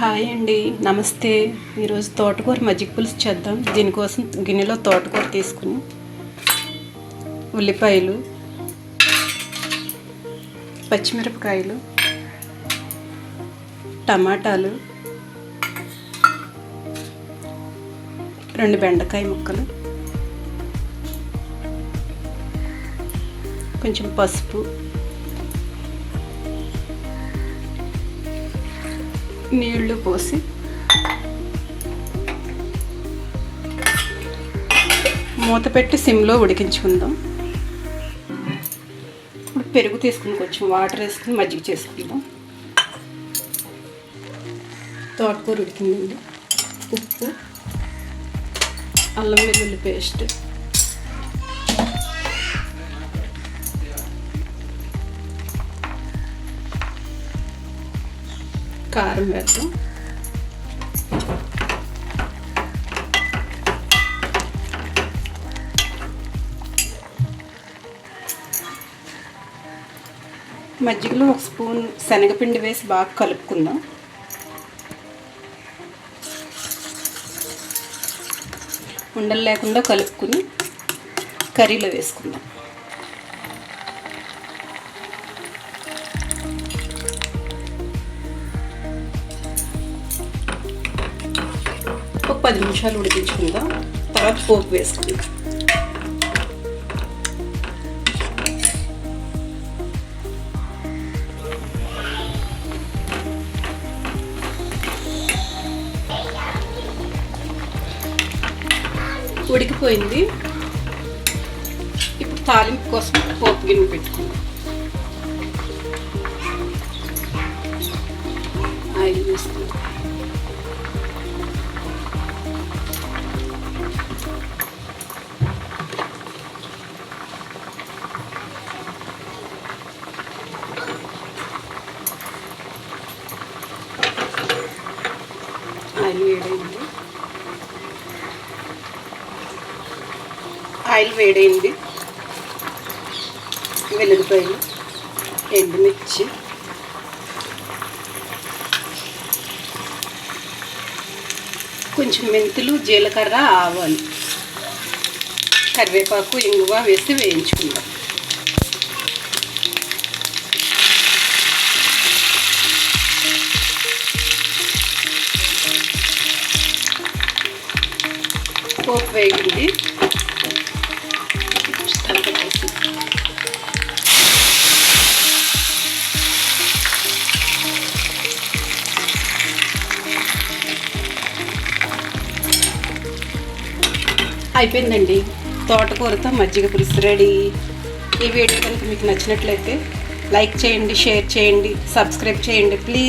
Hi అండి, నమస్తే. ఈరోజు తోటకూర మజ్జిగ పులుసు చేద్దాం. దీనికోసం గిన్నెలో తోటకూర తీసుకుని ఉల్లిపాయలు, పచ్చిమిరపకాయలు, టమాటాలు, 2 బెండకాయ ముక్కలు, కొంచెం పసుపు, నీళ్లు పోసి మూత పెట్టి సిమ్లో ఉడికించుకుందాం. ఇప్పుడు పెరుగు తీసుకుని కొంచెం వాటర్ వేసుకుని మజ్జిగ చేసుకుందాం. తోటకూర ఉడికిందండి. ఉప్పు, అల్లం వెల్లుల్లి పేస్ట్, కారం వేద్దాం. మజ్జిగలో 1 స్పూన్ శనగపిండి వేసి బాగా కలుపుకుందాం. ఉండలు లేకుండా కలుపుకుని కర్రీలో వేసుకుందాం. ఒక 10 నిమిషాలు ఉడికించుకుందాం. తర్వాత పోపు వేసుకుందాం. ఉడికిపోయింది. ఇప్పుడు తాలింపు కోసం పోపు గిన్నె పెట్టుకుందాం. ఆయిల్ వేసుకుందాం. ఆయిల్ వేడైంది. వెల్లుల్లిపాయలు, ఎండుమిర్చి, కొంచెం మెంతులు, జీలకర్ర, ఆవాలు, కరివేపాకు, ఇంగువ వేసి వేయించుకుందాం. పోపు వేగింది. అయిపోయిందండి. తోటకూరతో మజ్జిగ పులుసు రెడీ. ఈ వీడియో కనుక మీకు నచ్చినట్లయితే లైక్ చేయండి, షేర్ చేయండి, సబ్స్క్రైబ్ చేయండి ప్లీజ్.